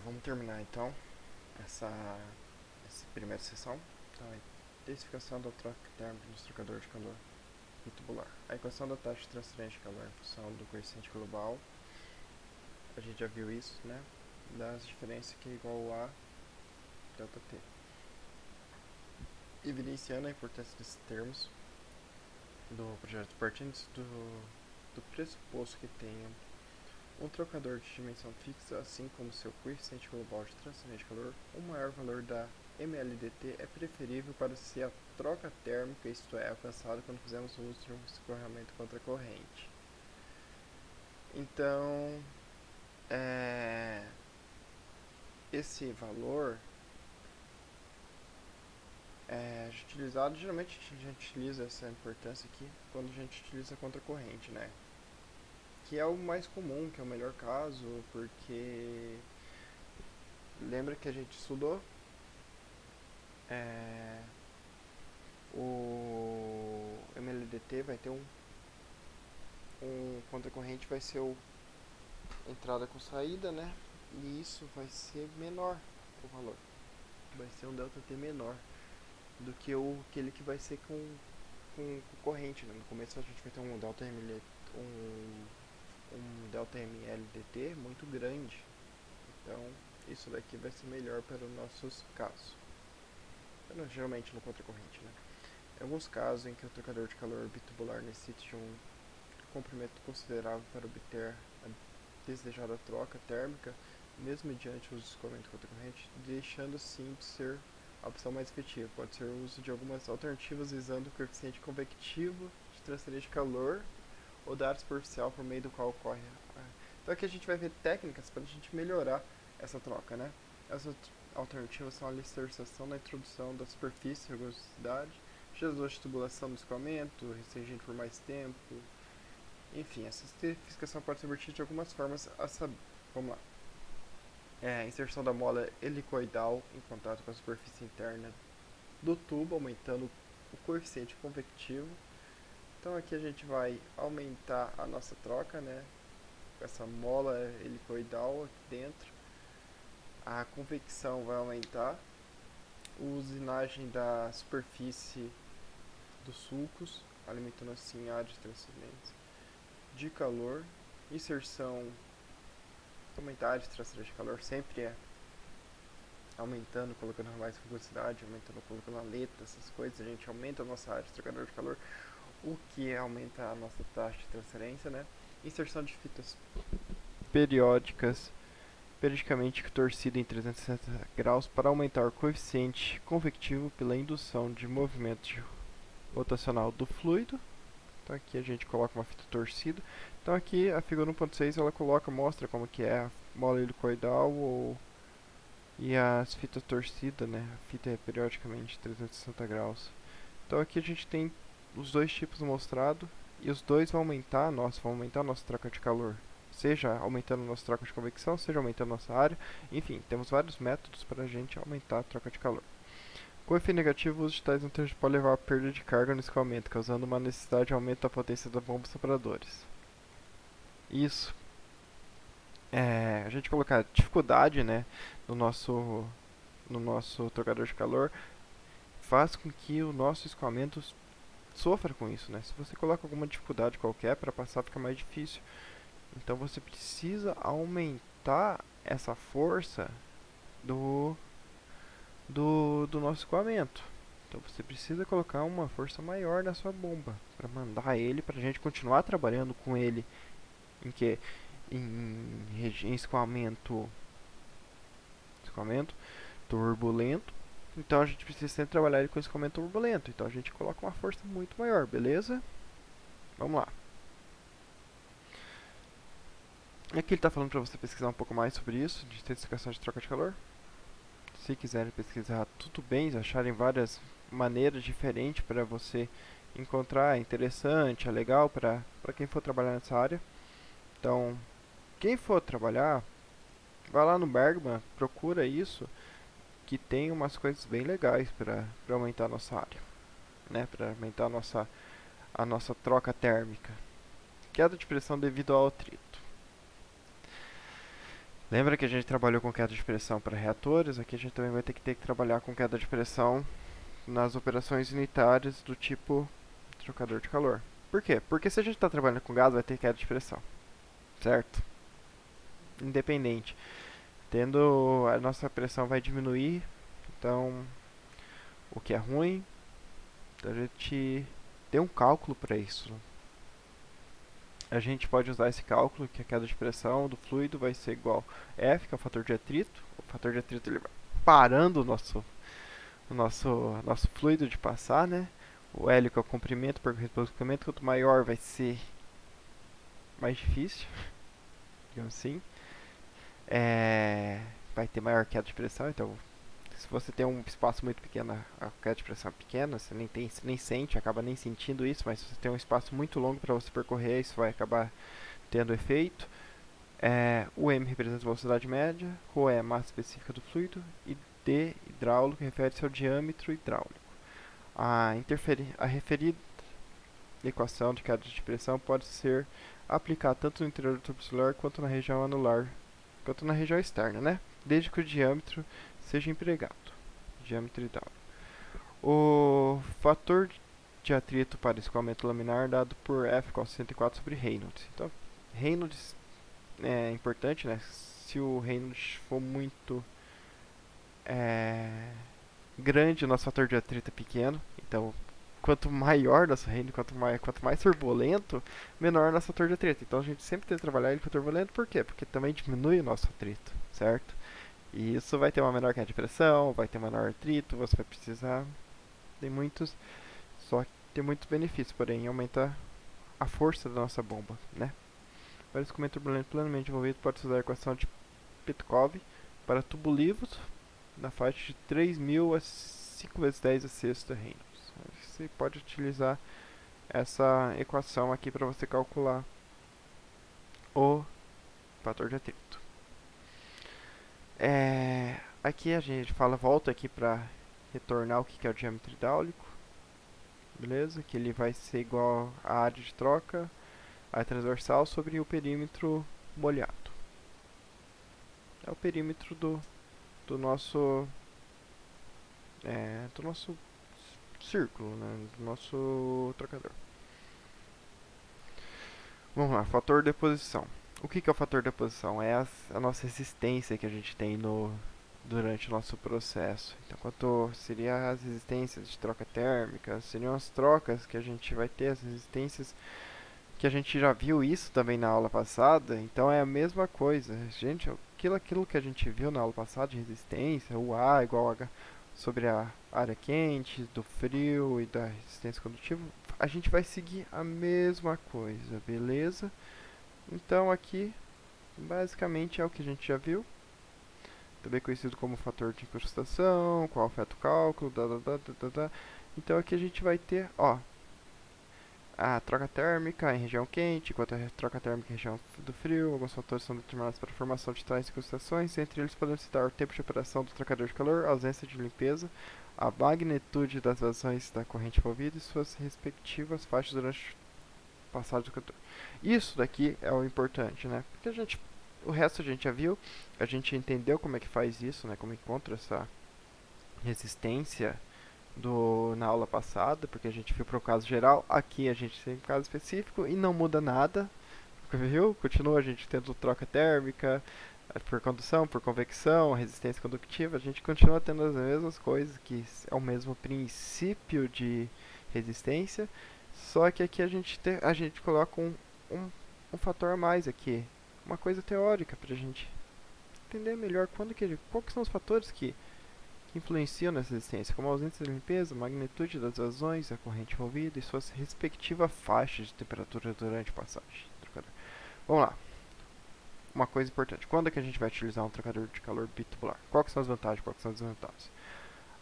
Vamos terminar então essa primeira sessão. Então, a especificação da troca térmica dos trocadores de calor e tubular. A equação da taxa de transferência de calor em função do coeficiente global. A gente já viu isso, né? Das diferenças que é igual a ΔT. Evidenciando a importância desses termos do projeto partindo do pressuposto que tenha um trocador de dimensão fixa, assim como seu coeficiente global de transferência de calor, o maior valor da MLDT é preferível para se a troca térmica, isto é, alcançada quando fizemos uso de um escorrimento contra a corrente. Então, esse valor é utilizado, geralmente a gente utiliza essa importância aqui quando a gente utiliza contra a corrente, né? Que é o mais comum, que é o melhor caso, porque lembra que a gente estudou o MLDT vai ter um contracorrente vai ser o entrada com saída, né? E isso vai ser menor o valor. Vai ser um ΔT menor do que aquele que vai ser com corrente, né? No começo a gente vai ter um delta MLDT muito grande. Então, isso daqui vai ser melhor para os nossos casos. Geralmente no contracorrente, né? Em alguns casos em que o trocador de calor bitubular necessite de um comprimento considerável para obter a desejada troca térmica, mesmo mediante o uso de escoamento contracorrente, deixando assim de ser a opção mais efetiva. Pode ser o uso de algumas alternativas visando o coeficiente convectivo de transferência de calor ou da área superficial por meio do qual ocorre. Então aqui a gente vai ver técnicas para a gente melhorar essa troca, né? Essas alternativas são a alicerçação na introdução da superfície, rugosidade, Jesus de tubulação no escoamento, restringente por mais tempo. Enfim, essa especificação pode ser vertida de algumas formas a saber. Vamos lá. A inserção da mola helicoidal em contato com a superfície interna do tubo, aumentando o coeficiente convectivo. Então aqui a gente vai aumentar a nossa troca, né? Essa mola helicoidal aqui dentro. A convecção vai aumentar. A usinagem da superfície dos sulcos, alimentando assim a área de transferência de calor. Inserção, aumentar a área de transferência de calor sempre é aumentando, colocando mais rugosidade, aumentando, colocando aleta, essas coisas, a gente aumenta a nossa área de trocador de calor, o que aumenta a nossa taxa de transferência, né? Inserção de fitas periódicas, periodicamente torcida em 360 graus para aumentar o coeficiente convectivo pela indução de movimento rotacional do fluido. Então aqui a gente coloca uma fita torcida. Então aqui a figura 1.6 ela mostra como que é a mola helicoidal e as fitas torcidas, né? A fita é periodicamente 360 graus. Então aqui a gente tem os dois tipos mostrados e os dois vão aumentar a nossa troca de calor. Seja aumentando a nossa troca de convecção, seja aumentando a nossa área. Enfim, temos vários métodos para a gente aumentar a troca de calor. Com efeito negativo, o uso de tais nutrientes pode levar a perda de carga no escoamento, causando uma necessidade de aumento da potência das bombas sopradores. Isso. A gente colocar dificuldade, né, no nosso trocador de calor faz com que o nosso escoamento sofra com isso, né? Se você coloca alguma dificuldade qualquer para passar, fica mais difícil. Então você precisa aumentar essa força do nosso escoamento. Então você precisa colocar uma força maior na sua bomba para mandar ele, para a gente continuar trabalhando com ele em escoamento turbulento. Então a gente precisa sempre trabalhar ele com escoamento turbulento. Então a gente coloca uma força muito maior, beleza? Vamos lá. Aqui ele está falando para você pesquisar um pouco mais sobre isso, de intensificação de troca de calor. Se quiserem pesquisar, tudo bem, acharem várias maneiras diferentes para você encontrar, é interessante, é legal para quem for trabalhar nessa área. Então, quem for trabalhar, vai lá no Bergman, procura isso, que tem umas coisas bem legais para aumentar a nossa área, né? Para aumentar a nossa troca térmica. Queda de pressão devido ao atrito. Lembra que a gente trabalhou com queda de pressão para reatores? Aqui a gente também vai ter que trabalhar com queda de pressão nas operações unitárias do tipo trocador de calor. Por quê? Porque se a gente está trabalhando com gás, vai ter queda de pressão, certo? Independente. Tendo a nossa pressão vai diminuir, então o que é ruim, a gente tem um cálculo para isso. A gente pode usar esse cálculo que a queda de pressão do fluido vai ser igual a F, que é o fator de atrito. O fator de atrito ele vai parando o nosso fluido de passar, né? O L, que é o comprimento, percorrido pelo comprimento, quanto maior vai ser mais difícil, digamos assim. Vai ter maior queda de pressão, então se você tem um espaço muito pequeno, a queda de pressão é pequena, você nem sente, acaba nem sentindo isso, mas se você tem um espaço muito longo para você percorrer, isso vai acabar tendo efeito. O M representa a velocidade média, Rho é a massa específica do fluido e D, hidráulico, refere-se ao diâmetro hidráulico. A referida equação de queda de pressão pode ser aplicada tanto no interior do tubo celular quanto na região anular, quanto na região externa, né? Desde que o diâmetro seja empregado. Diâmetro hidráulico. O fator de atrito para escoamento laminar dado por F igual a 64 sobre Reynolds. Então, Reynolds é importante, né? Se o Reynolds for muito grande, o nosso fator de atrito é pequeno. Então, quanto maior nosso Reynolds, quanto mais turbulento, menor nosso fator de atrito. Então, a gente sempre tem que trabalhar ele com turbulento. Por quê? Porque também diminui o nosso atrito, certo? E isso vai ter uma menor queda de pressão, vai ter menor atrito, você vai precisar. Tem muitos, só que tem muitos benefícios, porém aumenta a força da nossa bomba, né? Para escoamento turbulento plenamente envolvido, pode-se usar a equação de Petkov para tubulivos na faixa de 3.000 a 5 vezes 10 a sexta Reynolds. Você pode utilizar essa equação aqui para você calcular o fator de atrito. Aqui a gente volta aqui para retornar o que é o diâmetro hidráulico, beleza? Que ele vai ser igual à área de troca, a transversal sobre o perímetro molhado. É o perímetro do nosso do nosso círculo, né? Do nosso trocador. Vamos lá, fator de deposição. O que é o fator de deposição? É a nossa resistência que a gente tem durante o nosso processo. Então, quanto seria as resistências de troca térmica, seriam as trocas que a gente vai ter, as resistências que a gente já viu isso também na aula passada. Então, é a mesma coisa. Gente, aquilo que a gente viu na aula passada de resistência, o A igual a H sobre a área quente, do frio e da resistência condutiva, a gente vai seguir a mesma coisa, beleza? Então, aqui, basicamente, é o que a gente já viu. Também conhecido como fator de incrustação, qual afeta o cálculo, Então aqui a gente vai ter, a troca térmica em região quente, enquanto a troca térmica em região do frio. Alguns fatores são determinados para a formação de tais incrustações, entre eles podemos citar o tempo de operação do trocador de calor, a ausência de limpeza, a magnitude das vazões da corrente envolvida e suas respectivas faixas durante o passado do trocador. Isso daqui é o importante, né? Porque o resto a gente já viu, a gente entendeu como é que faz isso, né? Como encontra essa resistência na aula passada, porque a gente viu para o caso geral. Aqui a gente tem um caso específico e não muda nada, viu? Continua a gente tendo troca térmica, por condução, por convecção, resistência conductiva, a gente continua tendo as mesmas coisas, que é o mesmo princípio de resistência, só que aqui a gente coloca um fator a mais aqui, uma coisa teórica para a gente entender melhor quais são os fatores que influenciam nessa resistência, como a ausência de limpeza, a magnitude das vazões, a corrente envolvida e suas respectivas faixas de temperatura durante a passagem. Vamos lá. Uma coisa importante. Quando é que a gente vai utilizar um trocador de calor bitubular? Quais são as vantagens, quais são as desvantagens?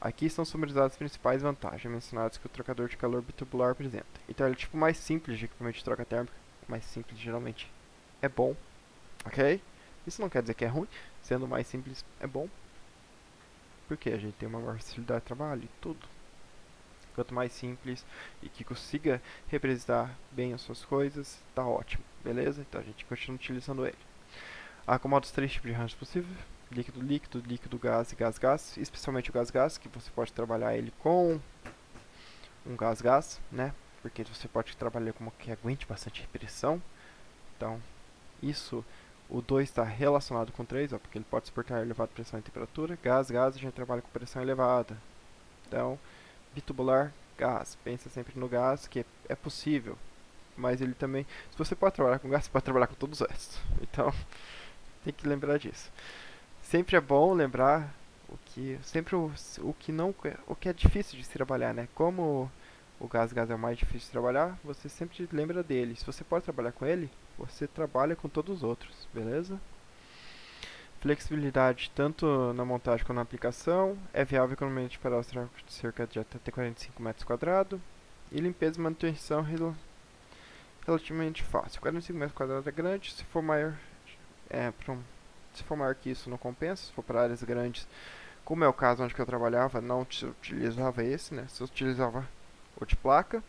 Aqui estão summarizadas as principais vantagens mencionadas que o trocador de calor bitubular apresenta. Então ele é tipo mais simples de equipamento de troca térmica. Mais simples geralmente é bom, ok? Isso não quer dizer que é ruim. Sendo mais simples é bom. Porque a gente tem uma maior facilidade de trabalho e tudo. Quanto mais simples e que consiga representar bem as suas coisas, tá ótimo, beleza? Então a gente continua utilizando ele. Acomoda os 3 tipos de range possíveis: líquido, líquido, líquido, gás e gás, gás. Especialmente o gás, gás, que você pode trabalhar ele com um gás, gás, né? Porque você pode trabalhar com uma que aguente bastante pressão. Então, isso, o 2 está relacionado com o 3, ó, porque ele pode suportar elevada pressão e temperatura. Gás, gás, a gente trabalha com pressão elevada. Então, bitubular, gás. Pensa sempre no gás, que é possível. Mas ele também, se você pode trabalhar com gás, você pode trabalhar com todos os restos. Então, tem que lembrar disso. Sempre é bom lembrar sempre o que não, o que é difícil de se trabalhar, né? Como o gás, gás é o mais difícil de trabalhar, você sempre lembra dele. Se você pode trabalhar com ele, você trabalha com todos os outros, beleza? Flexibilidade tanto na montagem quanto na aplicação, é viável economicamente para cerca de até 45 metros quadrados, e limpeza e manutenção relativamente fácil. 45 metros quadrados é grande, se for maior, se for maior que isso não compensa, se for para áreas grandes, como é o caso onde eu trabalhava, não utilizava esse, né? Se eu utilizava o de placa,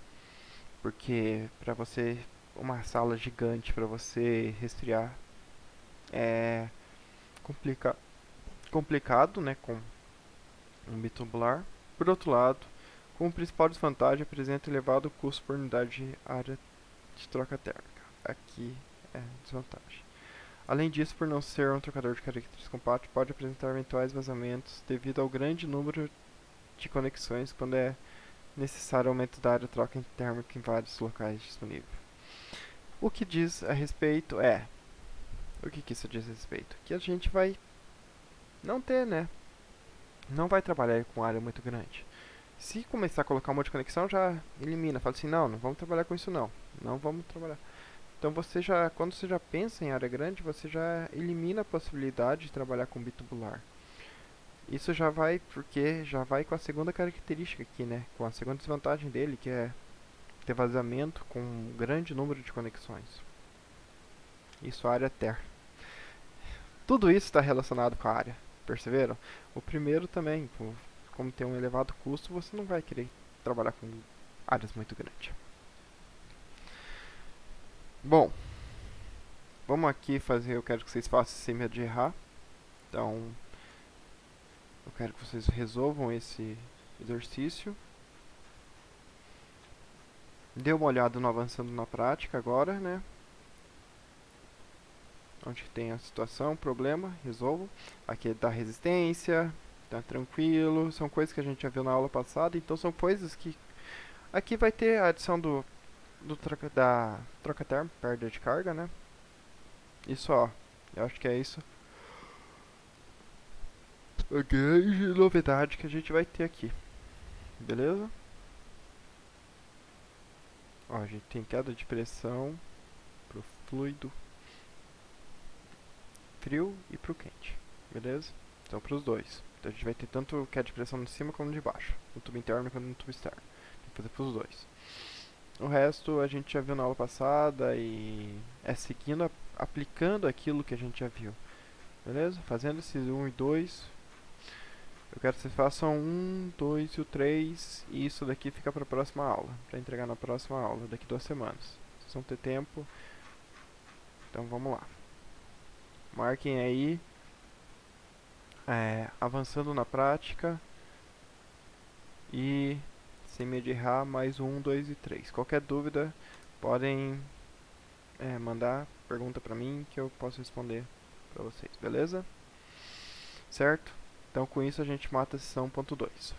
porque para você uma sala gigante para você resfriar é complicado, né, com um bitubular. Por outro lado, como principal desvantagem, apresenta elevado custo por unidade de área de troca térmica. Aqui é desvantagem. Além disso, por não ser um trocador de características compacto, pode apresentar eventuais vazamentos devido ao grande número de conexões quando é necessário aumento da área de troca térmica em vários locais disponíveis. O que diz a respeito é... O que isso diz a respeito? Que a gente vai não ter, né? Não vai trabalhar com área muito grande. Se começar a colocar um monte de conexão, já elimina. Fala assim, não vamos trabalhar com isso não. Não vamos trabalhar. Então quando você já pensa em área grande, você já elimina a possibilidade de trabalhar com bitubular. Isso já vai com a segunda característica aqui, né? Com a segunda desvantagem dele, que é ter vazamento com um grande número de conexões. Isso a área ter. Tudo isso está relacionado com a área, perceberam? O primeiro também, como tem um elevado custo, você não vai querer trabalhar com áreas muito grandes. Bom, vamos aqui fazer, eu quero que vocês façam sem medo de errar. Então, eu quero que vocês resolvam esse exercício. Dê uma olhada no avançando na prática agora, né? Onde tem a situação, problema, resolvo. Aqui é da resistência, tá tranquilo. São coisas que a gente já viu na aula passada, então são coisas que... Aqui vai ter a adição da troca térmica, perda de carga, né? Isso, ó, eu acho que é isso. A grande novidade que a gente vai ter aqui, beleza? Ó, a gente tem queda de pressão pro fluido frio e pro quente, beleza? Então pros dois. Então a gente vai ter tanto queda de pressão de cima como de baixo, no tubo interno quanto no tubo externo. Tem que fazer pros dois. O resto a gente já viu na aula passada e é seguindo, aplicando aquilo que a gente já viu. Beleza? Fazendo esses 1 e 2. Eu quero que vocês façam 1, 2 e o 3. E isso daqui fica para a próxima aula. Para entregar na próxima aula, daqui 2 semanas. Vocês vão ter tempo. Então vamos lá. Marquem aí. Avançando na prática. E sem medo de errar, mais 1, 2 e 3. Qualquer dúvida, podem mandar pergunta para mim que eu posso responder para vocês, beleza? Certo? Então com isso a gente mata a sessão 1.2.